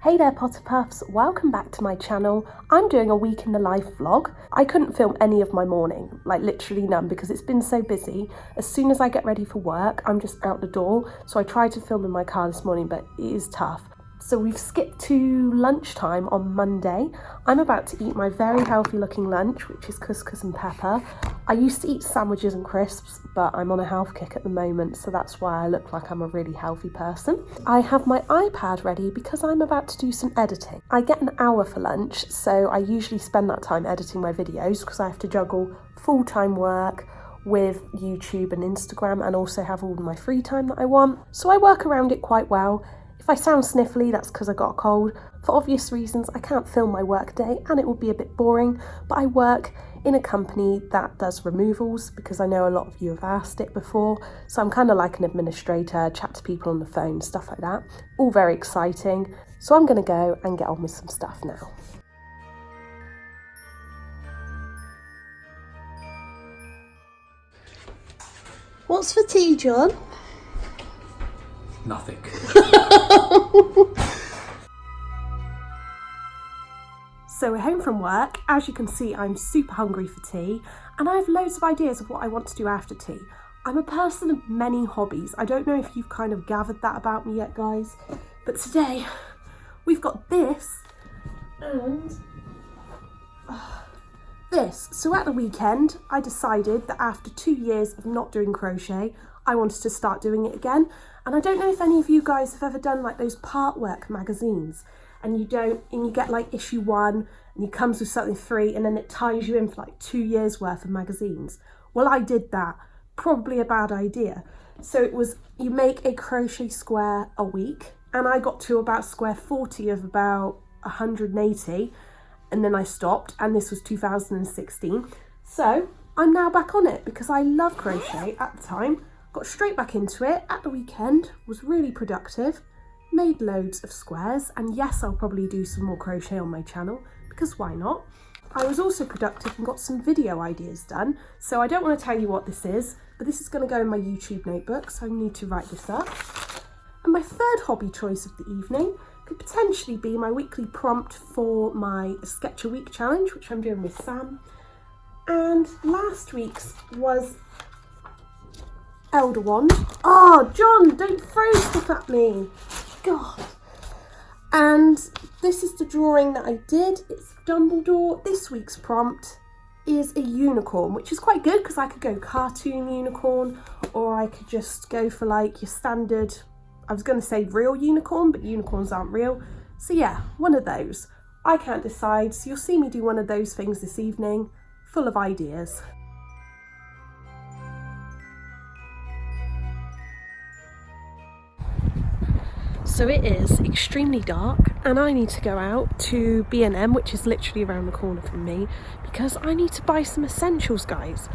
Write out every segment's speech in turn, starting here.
Hey there Potterpuffs, welcome back to my channel. I'm doing a week in the life vlog. I couldn't film any of my morning, like literally none, because it's been so busy. As soon as I get ready for work, I'm just out the door. So I tried to film in my car this morning, but it is tough. So we've skipped to lunchtime on Monday. I'm about to eat my very healthy looking lunch, which is couscous and pepper. I used to eat sandwiches and crisps, but I'm on a health kick at the moment, so that's why I look like I'm a really healthy person. I have my iPad ready because I'm about to do some editing. I get an hour for lunch, so I usually spend that time editing my videos because I have to juggle full-time work with YouTube and Instagram and also have all my free time that I want. So I work around it quite well. If I sound sniffly, that's because I got a cold. For obvious reasons, I can't film my work day and it would be a bit boring, but I work in a company that does removals because I know a lot of you have asked it before. So I'm kind of like an administrator, chat to people on the phone, stuff like that. All very exciting. So I'm going to go and get on with some stuff now. What's for tea, John? Nothing. So we're home from work. As you can see, I'm super hungry for tea and I have loads of ideas of what I want to do after tea. I'm a person of many hobbies. I don't know if you've kind of gathered that about me yet, guys, but today we've got this and this. So at the weekend, I decided that after 2 years of not doing crochet, I wanted to start doing it again. And I don't know if any of you guys have ever done like those part work magazines and you get like issue 1 and it comes with something free and then it ties you in for like 2 years worth of magazines. Well, I did that. Probably a bad idea. So it was, you make a crochet square a week and I got to about square 40 of about 180 and then I stopped, and this was 2016. So I'm now back on it because I love crochet at the time. Got straight back into it at the weekend, was really productive, made loads of squares, and yes, I'll probably do some more crochet on my channel because why not? I was also productive and got some video ideas done, so I don't want to tell you what this is, but this is going to go in my YouTube notebook, so I need to write this up. And my third hobby choice of the evening could potentially be my weekly prompt for my Sketch a Week challenge, which I'm doing with Sam. And last week's was Elder Wand. Oh, John, don't throw stuff at me. God. And this is the drawing that I did. It's Dumbledore. This week's prompt is a unicorn, which is quite good because I could go cartoon unicorn or I could just go for like your standard, I was going to say real unicorn, but unicorns aren't real. So yeah, one of those. I can't decide, so you'll see me do one of those things this evening, full of ideas. So it is extremely dark and I need to go out to B&M, which is literally around the corner from me, because I need to buy some essentials, guys.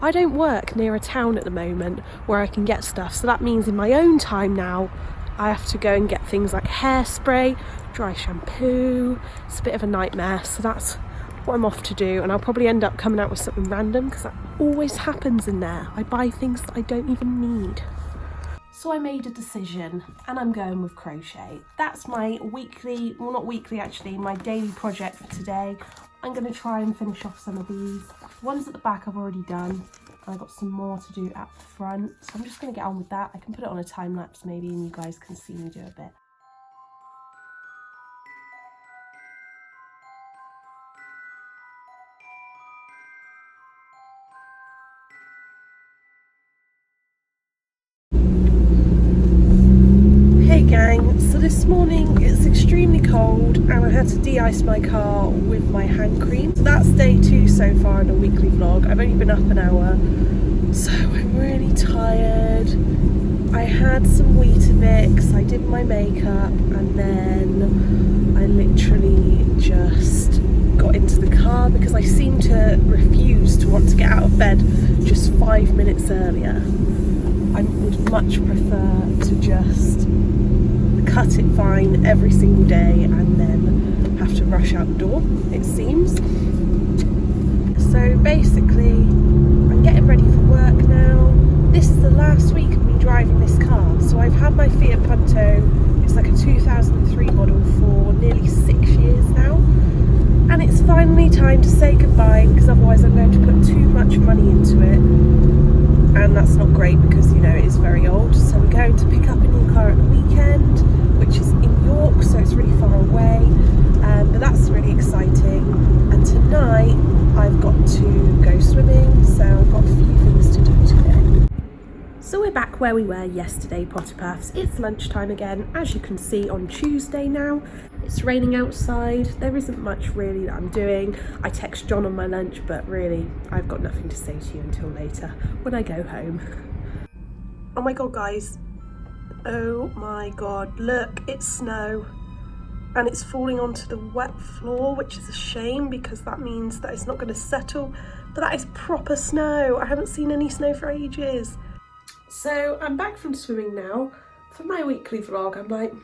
I don't work near a town at the moment where I can get stuff, so that means in my own time now I have to go and get things like hairspray, dry shampoo. It's a bit of a nightmare, so that's what I'm off to do, and I'll probably end up coming out with something random because that always happens in there. I buy things that I don't even need. So I made a decision and I'm going with crochet. That's my weekly, well not weekly actually, my daily project for today. I'm going to try and finish off some of these. Ones at the back I've already done. I've got some more to do at the front. So I'm just going to get on with that. I can put it on a time lapse maybe and you guys can see me do a bit. Gang, so this morning it's extremely cold and I had to de-ice my car with my hand cream. So that's day 2 so far in a weekly vlog. I've only been up an hour, so I'm really tired. I had some Weetabix, I did my makeup, and then I literally just got into the car because I seemed to refuse to want to get out of bed just 5 minutes earlier. I would much prefer to just cut it fine every single day and then have to rush out the door, it seems. So basically, I'm getting ready for work now. This is the last week of me driving this car. So I've had my Fiat Punto, it's like a 2003 model for And it's finally time to say goodbye, because otherwise I'm going to put too much money into it, and that's not great because, you know, it is very old. So we're going to pick up a new car at the weekend, which is in York, so it's really far away, but that's really exciting. And tonight I've got to go swimming, so I've got a few things to do today. So we're back where we were yesterday, Potterpuffs. It's lunchtime again, as you can see, on Tuesday now. It's raining outside. There isn't much really that I'm doing. I text John on my lunch, but really I've got nothing to say to you until later when I go home. Oh my god, guys. Oh my god, look, it's snow. And it's falling onto the wet floor, which is a shame because that means that it's not going to settle. But that is proper snow. I haven't seen any snow for ages. So I'm back from swimming now. For my weekly vlog, I'm like,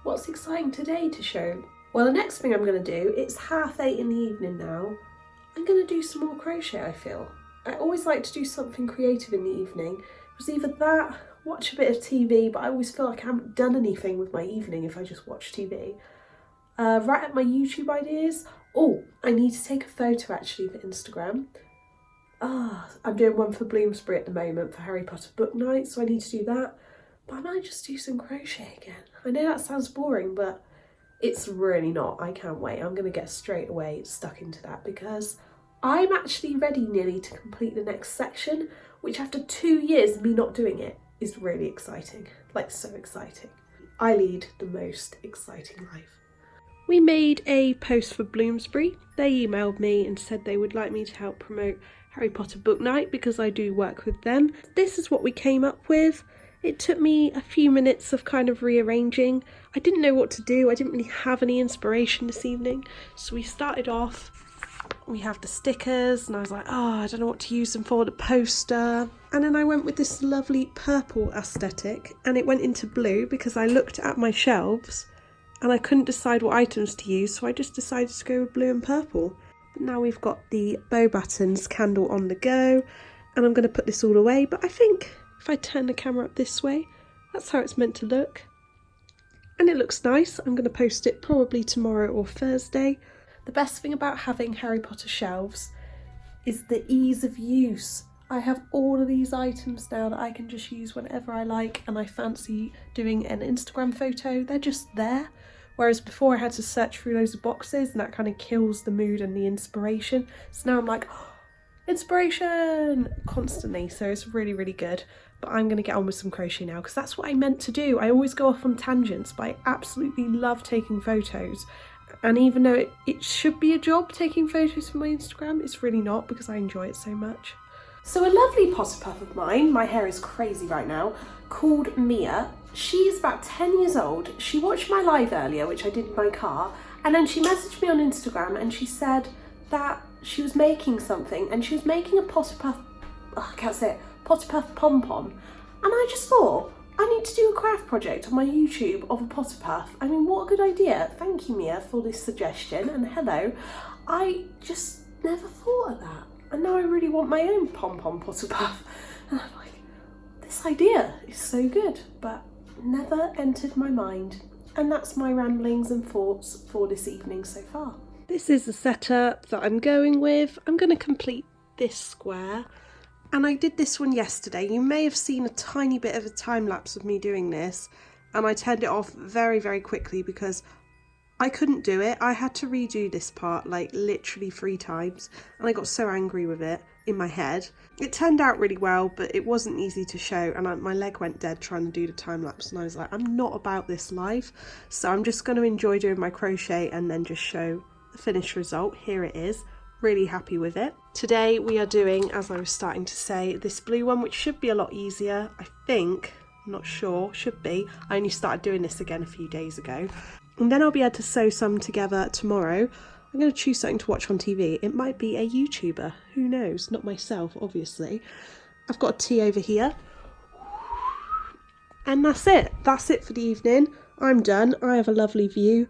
what's exciting today to show? Well, the next thing I'm going to do, it's 8:30 in the evening now. I'm going to do some more crochet, I feel. I always like to do something creative in the evening. It was either that, watch a bit of TV, but I always feel like I haven't done anything with my evening if I just watch TV. Write up my YouTube ideas. Oh, I need to take a photo actually for Instagram. I'm doing one for Bloomsbury at the moment for Harry Potter book night, so I need to do that. But I might just do some crochet again. I know that sounds boring, but it's really not. I can't wait. I'm going to get straight away stuck into that because I'm actually ready nearly to complete the next section, which after 2 years of me not doing it is really exciting. Like, so exciting. I lead the most exciting life. We made a post for Bloomsbury. They emailed me and said they would like me to help promote Harry Potter book night because I do work with them. This is what we came up with. It took me a few minutes of kind of rearranging. I didn't know what to do. I didn't really have any inspiration this evening. So we started off, we have the stickers and I was like, I don't know what to use them for, the poster. And then I went with this lovely purple aesthetic and it went into blue because I looked at my shelves and I couldn't decide what items to use. So I just decided to go with blue and purple. But now we've got the bow buttons candle on the go and I'm going to put this all away. But I think if I turn the camera up this way, that's how it's meant to look. And it looks nice. I'm going to post it probably tomorrow or Thursday. The best thing about having Harry Potter shelves is the ease of use. I have all of these items now that I can just use whenever I like and I fancy doing an Instagram photo. They're just there. Whereas before I had to search through loads of boxes and that kind of kills the mood and the inspiration. So now I'm like, inspiration constantly. So it's really, really good. But I'm going to get on with some crochet now because that's what I meant to do. I always go off on tangents, but I absolutely love taking photos. And even though it should be a job taking photos for my Instagram, it's really not because I enjoy it so much. So a lovely Potterpuff of mine, my hair is crazy right now, called Mia. She's about 10 years old. She watched my live earlier, which I did in my car, and then she messaged me on Instagram and she said that she was making something and she was making a Potterpuff, Potterpuff pom-pom. And I just thought, I need to do a craft project on my YouTube of a Potterpuff. I mean, what a good idea. Thank you, Mia, for this suggestion, and hello. I just never thought of that. And now I really want my own pom-pom Potterpuff. And I'm like, this idea is so good, but never entered my mind. And that's my ramblings and thoughts for this evening so far. This is the setup that I'm going with. I'm going to complete this square. And I did this one yesterday. You may have seen a tiny bit of a time lapse of me doing this. And I turned it off very, very quickly because I couldn't do it. I had to redo this part like literally 3 times and I got so angry with it in my head. It turned out really well, but it wasn't easy to show and my leg went dead trying to do the time lapse and I was like, I'm not about this live, so I'm just going to enjoy doing my crochet and then just show the finished result. Here it is. Really happy with it. Today we are doing, as I was starting to say, this blue one, which should be a lot easier, I think. I'm not sure, should be. I only started doing this again a few days ago. And then I'll be able to sew some together tomorrow. I'm going to choose something to watch on TV. It might be a YouTuber, who knows? Not myself, obviously. I've got a tea over here. And that's it. That's it for the evening. I'm done. I have a lovely view.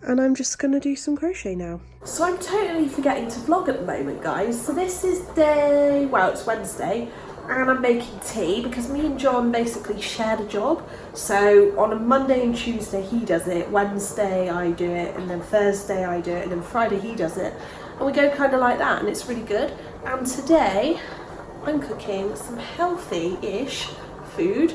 And I'm just going to do some crochet now. So I'm totally forgetting to vlog at the moment, guys. So this is it's Wednesday. and I'm making tea because me and John basically shared a job. So on a Monday and Tuesday he does it, Wednesday I do it, and then Thursday I do it, and then Friday he does it. And we go kind of like that, and it's really good. And today I'm cooking some healthy-ish food,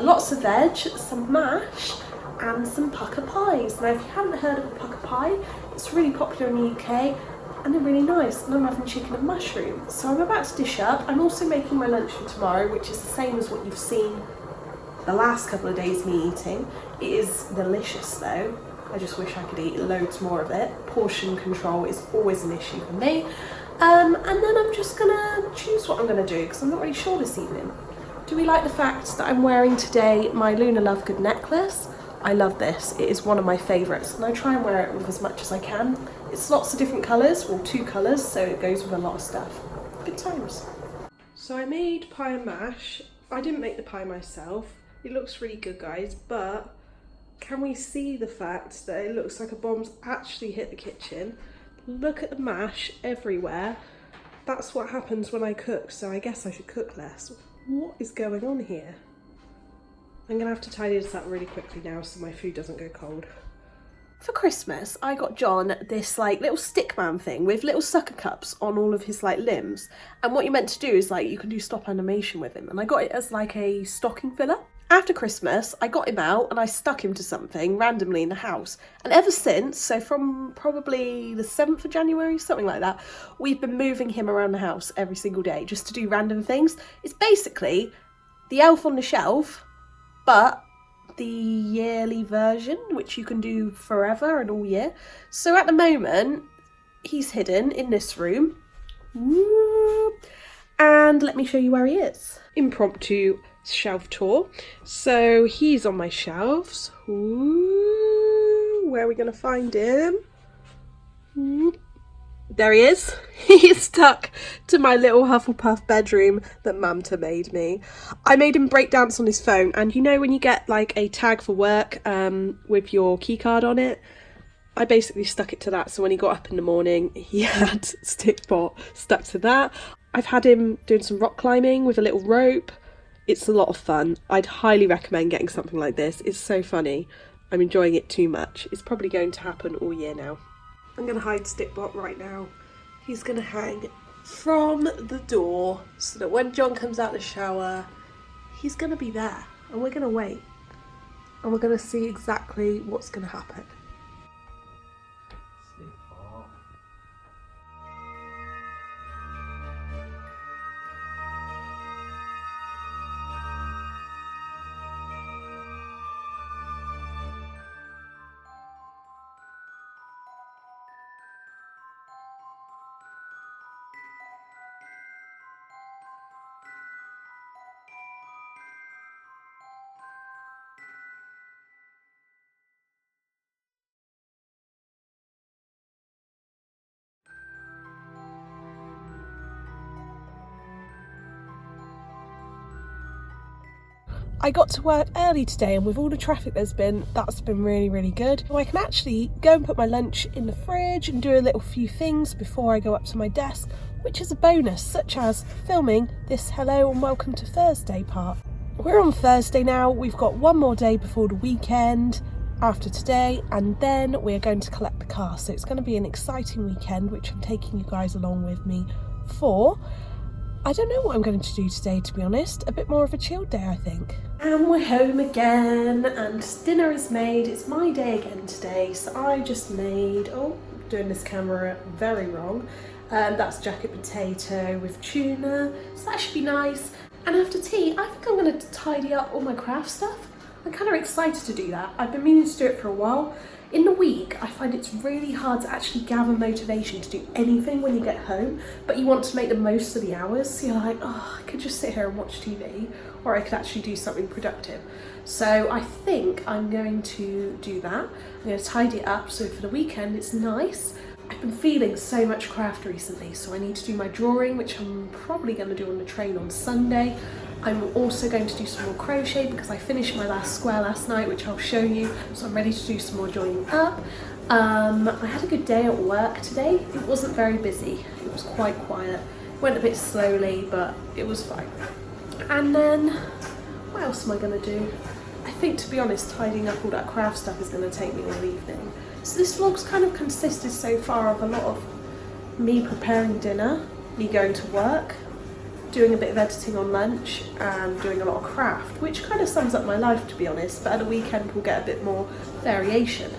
lots of veg, some mash, and some pucker pies. Now if you haven't heard of a pucker pie, it's really popular in the UK and they're really nice, and I'm having chicken and mushroom. So I'm about to dish up. I'm also making my lunch for tomorrow, which is the same as what you've seen the last couple of days me eating. It is delicious though. I just wish I could eat loads more of it. Portion control is always an issue for me. And then I'm just gonna choose what I'm gonna do because I'm not really sure this evening. Do we like the fact that I'm wearing today my Luna Lovegood necklace? I love this. It is one of my favourites, and I try and wear it with as much as I can. It's lots of different colours, well 2 colours, so it goes with a lot of stuff. Good times. So I made pie and mash. I didn't make the pie myself. It looks really good, guys, but can we see the fact that it looks like a bomb's actually hit the kitchen? Look at the mash everywhere. That's what happens when I cook, so I guess I should cook less. What is going on here? I'm gonna have to tidy this up really quickly now so my food doesn't go cold. For Christmas, I got John this like little stick man thing with little sucker cups on all of his like limbs. And what you're meant to do is like you can do stop animation with him. And I got it as like a stocking filler. After Christmas, I got him out and I stuck him to something randomly in the house. And ever since, so from probably the 7th of January, something like that, we've been moving him around the house every single day just to do random things. It's basically the Elf on the Shelf, but the yearly version, which you can do forever and all year. So at the moment, he's hidden in this room. Woo! And let me show you where he is. Impromptu shelf tour. So he's on my shelves. Ooh, where are we going to find him? There he is. He is stuck to my little Hufflepuff bedroom that Mamta made me. I made him break dance on his phone, and you know when you get like a tag for work with your key card on it? I basically stuck it to that, so when he got up in the morning he had Stickbot stuck to that. I've had him doing some rock climbing with a little rope. It's a lot of fun. I'd highly recommend getting something like this. It's so funny. I'm enjoying it too much. It's probably going to happen all year now. I'm going to hide Stickbot right now. He's going to hang from the door so that when John comes out the shower, he's going to be there. And we're going to wait. And we're going to see exactly what's going to happen. I got to work early today, and with all the traffic there's been, that's been really, really good. So I can actually go and put my lunch in the fridge and do a little few things before I go up to my desk, which is a bonus, such as filming this hello and welcome to Thursday part. We're on Thursday now. We've got one more day before the weekend after today, and then we're going to collect the car. So it's going to be an exciting weekend, which I'm taking you guys along with me for. I don't know what I'm going to do today, to be honest. A bit more of a chilled day, I think. And we're home again, and dinner is made. It's my day again today, so I just made, doing this camera very wrong. That's jacket potato with tuna, so that should be nice. And after tea, I think I'm going to tidy up all my craft stuff. I'm kind of excited to do that. I've been meaning to do it for a while. In the week, I find it's really hard to actually gather motivation to do anything when you get home, but you want to make the most of the hours. So you're like, I could just sit here and watch TV, or I could actually do something productive. So I think I'm going to do that. I'm going to tidy it up so for the weekend it's nice. I've been feeling so much craft recently, so I need to do my drawing, which I'm probably going to do on the train on Sunday. I'm also going to do some more crochet because I finished my last square last night, which I'll show you, so I'm ready to do some more joining up. I had a good day at work today. It wasn't very busy, it was quite quiet. Went a bit slowly, but it was fine. And then, what else am I going to do? I think, to be honest, tidying up all that craft stuff is going to take me all evening. So this vlog's kind of consisted so far of a lot of me preparing dinner, me going to work, doing a bit of editing on lunch, and doing a lot of craft, which kind of sums up my life, to be honest, but at the weekend we'll get a bit more variation.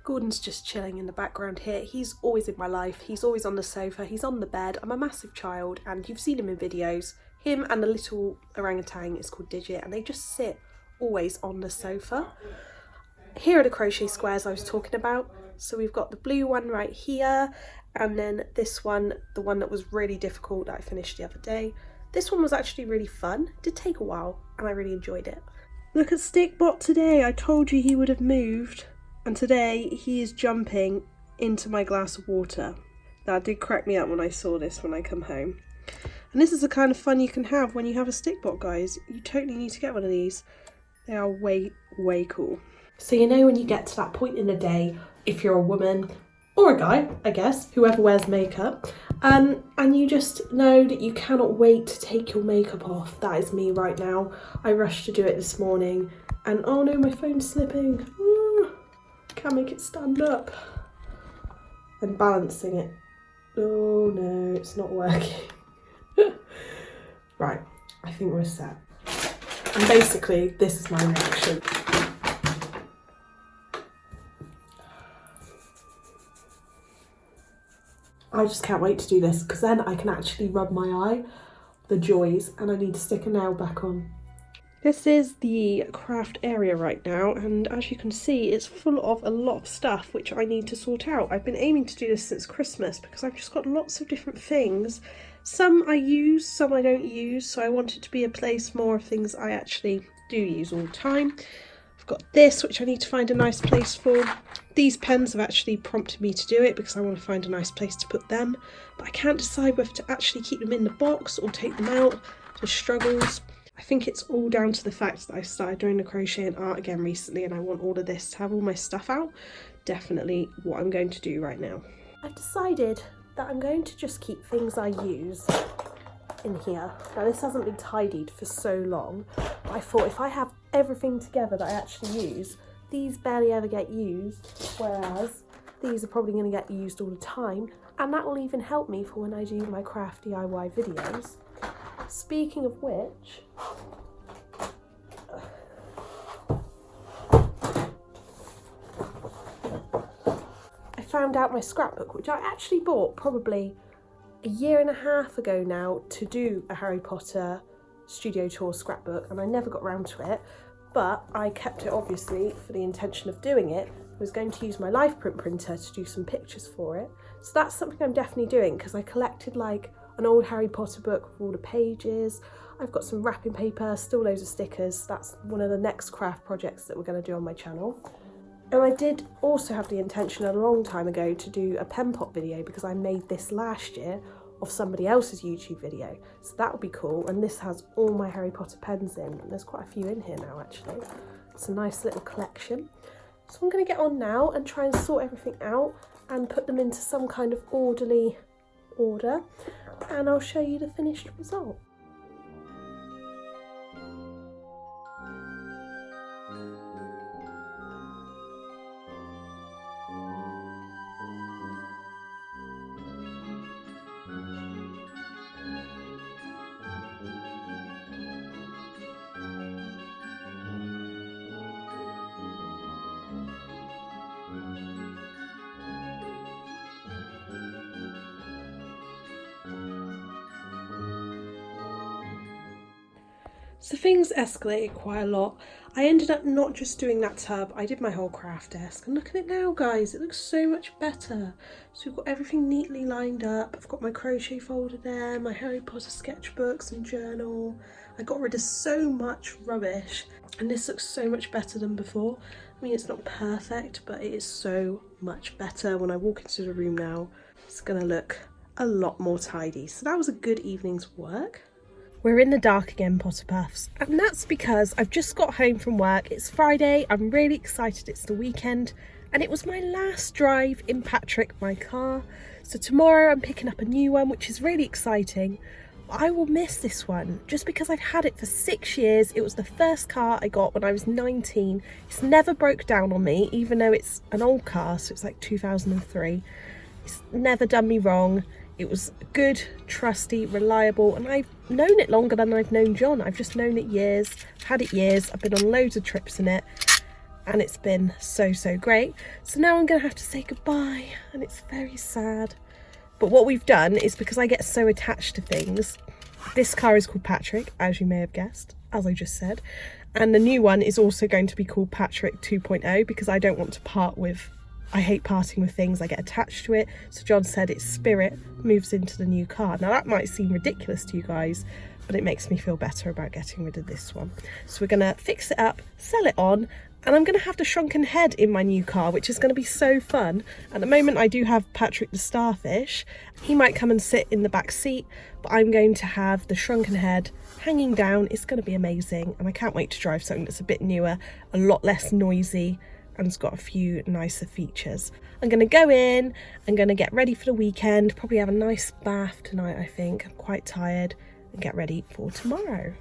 Gordon's just chilling in the background here. He's always in my life. He's always on the sofa. He's on the bed. I'm a massive child, and you've seen him in videos. Him and the little orangutan is called Digit, and they just sit always on the sofa. Here are the crochet squares I was talking about. So we've got the blue one right here, and then this one, the one that was really difficult that I finished the other day. This one was actually really fun. It did take a while, and I really enjoyed it. Look at Stickbot today. I told you he would have moved. And today he is jumping into my glass of water. That did crack me up when I saw this when I come home. And this is the kind of fun you can have when you have a Stickbot, guys. You totally need to get one of these. They are way, way cool. So you know when you get to that point in the day, if you're a woman or a guy, I guess, whoever wears makeup, and you just know that you cannot wait to take your makeup off. That is me right now. I rushed to do it this morning and oh no, my phone's slipping. Can't make it stand up. I'm balancing it. Oh no, it's not working. Right, I think we're set. And basically, this is my reaction. I just can't wait to do this because then I can actually rub my eye, the joys, and I need to stick a nail back on. This is the craft area right now, and as you can see it's full of a lot of stuff which I need to sort out. I've been aiming to do this since Christmas because I've just got lots of different things. Some I use, some I don't use, so I want it to be a place more of things I actually do use all the time. I've got this which I need to find a nice place for. These pens have actually prompted me to do it because I want to find a nice place to put them, but I can't decide whether to actually keep them in the box or take them out. Just struggles. I think it's all down to the fact that I started doing the crochet and art again recently and I want all of this to have all my stuff out. Definitely what I'm going to do right now. I've decided that I'm going to just keep things I use in here. Now this hasn't been tidied for so long, but I thought if I have everything together that I actually use, these barely ever get used, whereas these are probably going to get used all the time, and that will even help me for when I do my craft DIY videos. Speaking of which, I found out my scrapbook, which I actually bought probably a year and a half ago now to do a Harry Potter studio tour scrapbook, and I never got around to it, but I kept it obviously for the intention of doing it. I was going to use my life print printer to do some pictures for it, so that's something I'm definitely doing because I collected like an old Harry Potter book with all the pages. I've got some wrapping paper, still loads of stickers. That's one of the next craft projects that we're going to do on my channel. And I did also have the intention a long time ago to do a pen pot video because I made this last year of somebody else's YouTube video. So that would be cool. And this has all my Harry Potter pens in. And there's quite a few in here now actually. It's a nice little collection. So I'm going to get on now and try and sort everything out and put them into some kind of orderly order. And I'll show you the finished result. So things escalated quite a lot. I ended up not just doing that tub, I did my whole craft desk. And look at it now, guys, it looks so much better. So we've got everything neatly lined up. I've got my crochet folder there, my Harry Potter sketchbooks and journal. I got rid of so much rubbish and this looks so much better than before. I mean, it's not perfect, but it is so much better. When I walk into the room now, it's gonna look a lot more tidy. So that was a good evening's work. We're in the dark again, Potterpuffs, and that's because I've just got home from work. It's Friday, I'm really excited it's the weekend, and it was my last drive in Patrick, my car. So tomorrow I'm picking up a new one, which is really exciting, I will miss this one just because I've had it for 6 years. It was the first car I got when I was 19. It's never broke down on me, even though it's an old car, so it's like 2003. It's never done me wrong. It was good, trusty, reliable, and I've known it longer than I've known John. I've just known it years. I've had it years. I've been on loads of trips in it, and it's been so, so great. So now I'm going to have to say goodbye, and it's very sad. But what we've done is, because I get so attached to things, this car is called Patrick, as you may have guessed, as I just said. And the new one is also going to be called Patrick 2.0 because I don't want to part with, I hate parting with things, I get attached to it. So John said its spirit moves into the new car. Now that might seem ridiculous to you guys, but it makes me feel better about getting rid of this one. So we're going to fix it up, sell it on, and I'm going to have the shrunken head in my new car, which is going to be so fun. At the moment I do have Patrick the starfish. He might come and sit in the back seat, but I'm going to have the shrunken head hanging down. It's going to be amazing, and I can't wait to drive something that's a bit newer, a lot less noisy, and it's got a few nicer features. I'm going to go in, I'm going to get ready for the weekend, probably have a nice bath tonight I think, I'm quite tired, and get ready for tomorrow.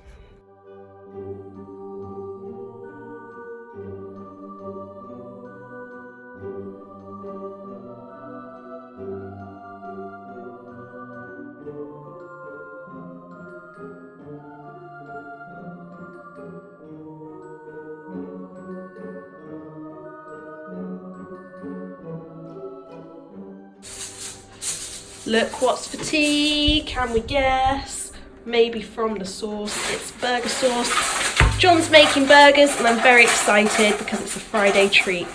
Look what's for tea, can we guess? Maybe from the sauce, it's burger sauce. John's making burgers and I'm very excited because it's a Friday treat.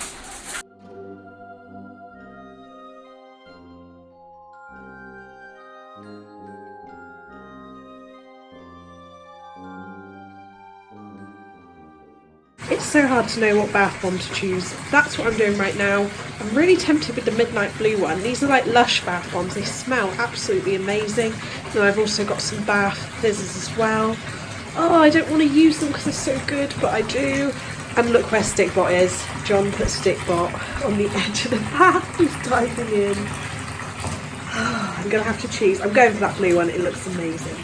It's so hard to know what bath bomb to choose. That's what I'm doing right now. I'm really tempted with the midnight blue one. These are like Lush bath bombs. They smell absolutely amazing. And I've also got some bath fizzes as well. Oh, I don't want to use them because they're so good, but I do. And look where Stickbot is. John put Stickbot on the edge of the bath. He's diving in. I'm going to have to choose. I'm going for that blue one. It looks amazing.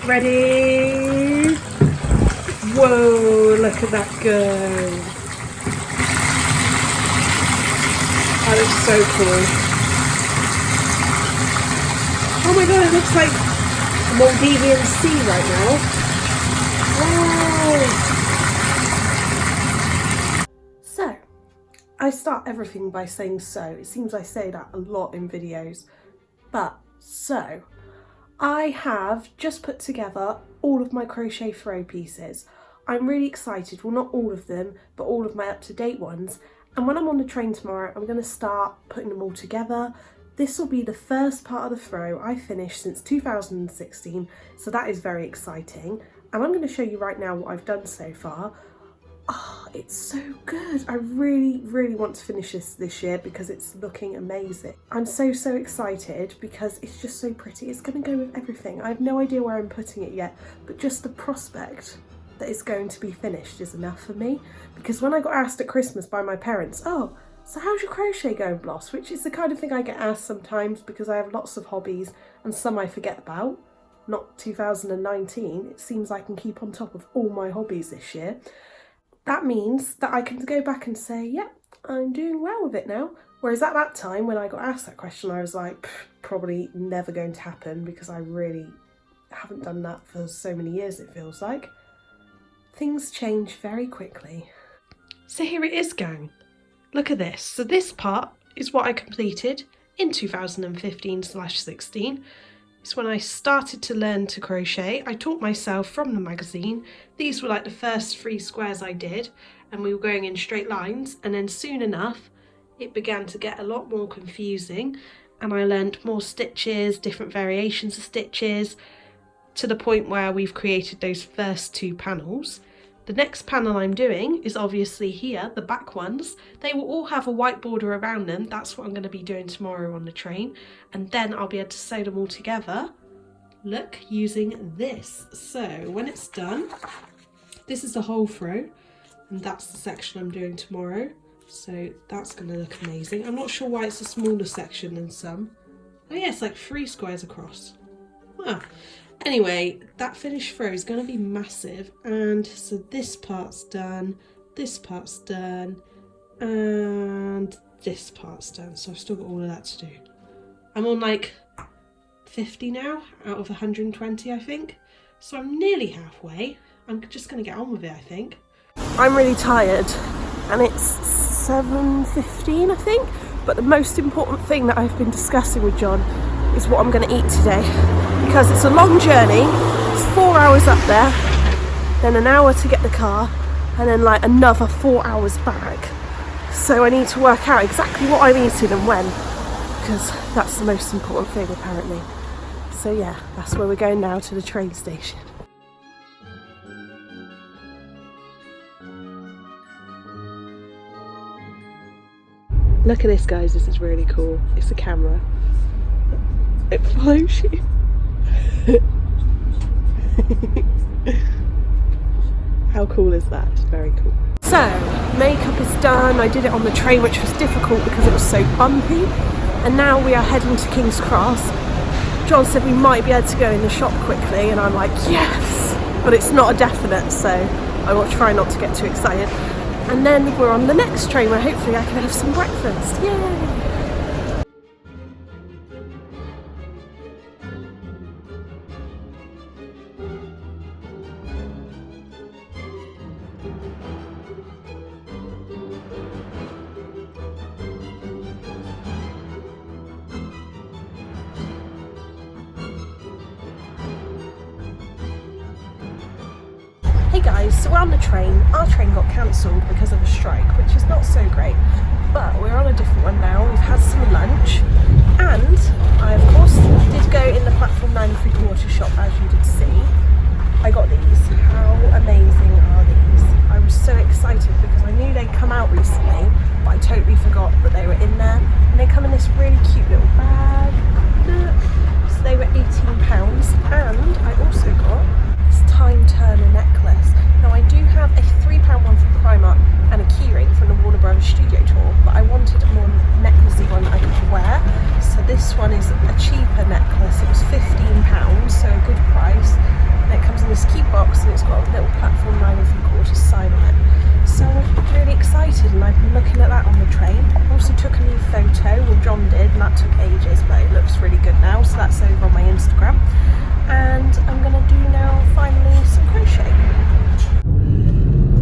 Ready? Whoa, look at that go. That looks so cool. Oh my god, it looks like a Maldivian sea right now. Whoa. So, I start everything by saying so. It seems I say that a lot in videos. But, so, I have just put together all of my crochet throw pieces. I'm really excited, well not all of them, but all of my up-to-date ones. And when I'm on the train tomorrow, I'm going to start putting them all together. This will be the first part of the throw I've finished since 2016, so that is very exciting. And I'm going to show you right now what I've done so far. Oh, it's so good. I really, really want to finish this year because it's looking amazing. I'm so, so excited because it's just so pretty. It's going to go with everything. I have no idea where I'm putting it yet, but just the prospect that it's going to be finished is enough for me. Because when I got asked at Christmas by my parents, oh, so how's your crochet going, Bloss? Which is the kind of thing I get asked sometimes because I have lots of hobbies and some I forget about. Not 2019. It seems I can keep on top of all my hobbies this year. That means that I can go back and say, yeah, I'm doing well with it now. Whereas at that time, when I got asked that question, I was like, probably never going to happen because I really haven't done that for so many years, it feels like. Things change very quickly. So here it is, gang. Look at this. So this part is what I completed in 2015/16. It's when I started to learn to crochet. I taught myself from the magazine. These were like the first 3 squares I did, and we were going in straight lines, and then soon enough it began to get a lot more confusing and I learned more stitches, different variations of stitches, to the point where we've created those first 2 panels. The next panel I'm doing is obviously here, the back ones. They will all have a white border around them. That's what I'm going to be doing tomorrow on the train. And then I'll be able to sew them all together, look, using this. So when it's done, this is the whole throw, and that's the section I'm doing tomorrow. So that's going to look amazing. I'm not sure why it's a smaller section than some. Oh yeah, it's like 3 squares across. Oh, Anyway, that finished throw is going to be massive, and so this part's done, this part's done, and this part's done, so I've still got all of that to do. I'm on like 50 now out of 120, I think, so I'm nearly halfway. I'm just going to get on with it, I think. I'm really tired, and it's 7:15, I think, but the most important thing that I've been discussing with John is what I'm going to eat today, because it's a long journey. It's 4 hours up there, then an hour to get the car, and then like another 4 hours back. So I need to work out exactly what I'm eating and when, because that's the most important thing apparently. So yeah, that's where we're going now, to the train station. Look at this, guys, this is really cool. It's a camera. It follows you. How cool is that? It's very cool. So, makeup is done. I did it on the train, which was difficult because it was so bumpy. And now we are heading to King's Cross. John said we might be able to go in the shop quickly, and I'm like, yes! But it's not a definite, so I will try not to get too excited. And then we're on the next train where hopefully I can have some breakfast. Yay! Hey guys, so we're on the train. Our train got cancelled because of a strike, which is not so great, but we're on a different one now. We've had some lunch, and I of course did go in the platform 9 3/4 shop, as you did see. I got these. How amazing are these? I was so excited because I knew they'd come out recently, but I totally forgot that they were in there. And they come in this really cute little bag. Look. So they were £18, and I also got Time Turner necklace. Now I do have a £3 one from Primark and a keyring from the Warner Brothers studio tour, but I wanted a more necklacey one that I could wear. So this one is a cheaper necklace. It was £15, so a good price. And it comes in this cute box, and it's got a little platform 9 3/4 sign on it. So I'm really excited, and I've been looking at that on the train. I also took a new photo, well John did, and that took ages, but it looks really good now, so that's over on my Instagram. And I'm gonna do now finally some crochet.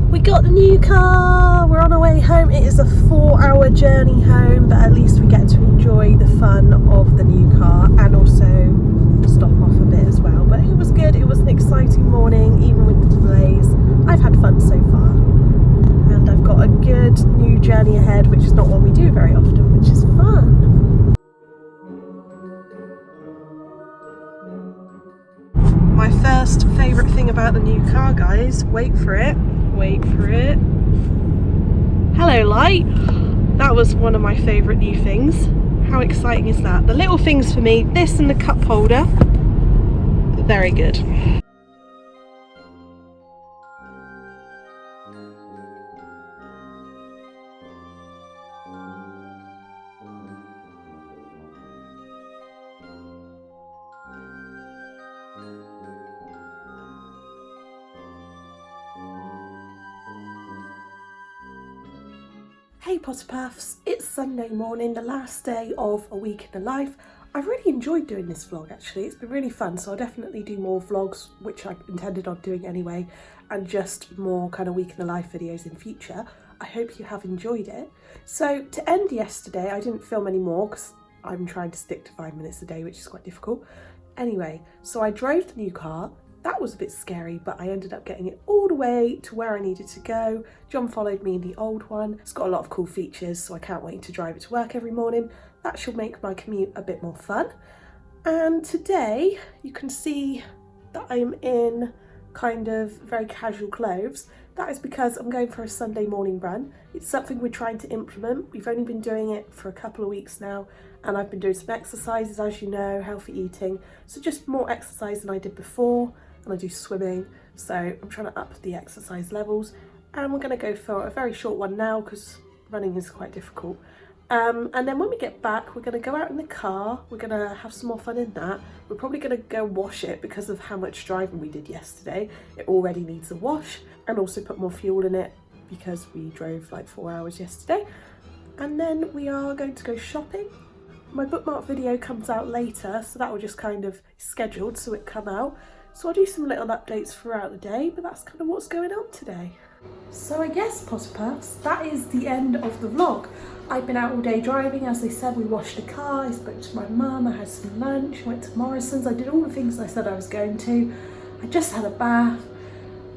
We got the new car, we're on our way home. It is a 4-hour journey home, but at least we get to enjoy the fun of the new car and also stop off a bit as well. But it was good, it was an exciting morning, even with the delays. I've had fun so far, and I've got a good new journey ahead, which is not one we do very often, which is fun. My first favourite thing about the new car, guys, wait for it, hello light. That was one of my favourite new things. How exciting is that? The little things for me, this and the cup holder, very good. Hey Potterpuffs, it's Sunday morning, the last day of a week in the life. I've really enjoyed doing this vlog actually, it's been really fun, so I'll definitely do more vlogs, which I intended on doing anyway, and just more kind of week in the life videos in future. I hope you have enjoyed it. So to end yesterday, I didn't film any more because I'm trying to stick to 5 minutes a day, which is quite difficult. Anyway, so I drove the new car. That was a bit scary, but I ended up getting it all the way to where I needed to go. John followed me in the old one. It's got a lot of cool features, so I can't wait to drive it to work every morning. That should make my commute a bit more fun. And today you can see that I'm in kind of very casual clothes. That is because I'm going for a Sunday morning run. It's something we're trying to implement. We've only been doing it for a couple of weeks now, and I've been doing some exercises, as you know, healthy eating. So just more exercise than I did before. And I do swimming, so I'm trying to up the exercise levels, and we're going to go for a very short one now because running is quite difficult. And then when we get back, we're going to go out in the car, we're going to have some more fun in that. We're probably going to go wash it because of how much driving we did yesterday. It already needs a wash, and also put more fuel in it because we drove like 4 hours yesterday. And then we are going to go shopping. My bookmark video comes out later, so that will just kind of scheduled so it come out. So I'll do some little updates throughout the day, but that's kind of what's going on today. So I guess, Potterpuffs, that is the end of the vlog. I've been out all day driving. As I said, we washed the car, I spoke to my mum, I had some lunch, went to Morrison's, I did all the things I said I was going to. I just had a bath,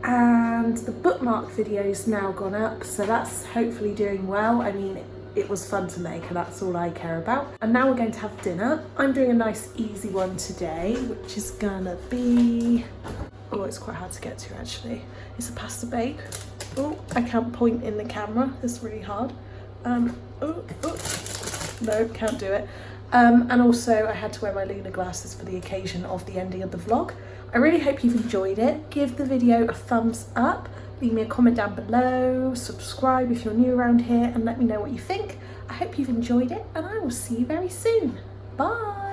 and the bookmark video's now gone up, so that's hopefully doing well. I mean, it was fun to make, and that's all I care about. And now we're going to have dinner. I'm doing a nice easy one today, which is gonna be, oh, it's quite hard to get to actually. It's a pasta bake. Oh, I can't point in the camera, it's really hard. No, can't do it. And also I had to wear my lunar glasses for the occasion of the ending of the vlog. I really hope you've enjoyed it. Give the video a thumbs up, leave me a comment down below, subscribe if you're new around here, and let me know what you think. I hope you've enjoyed it, and I will see you very soon. Bye!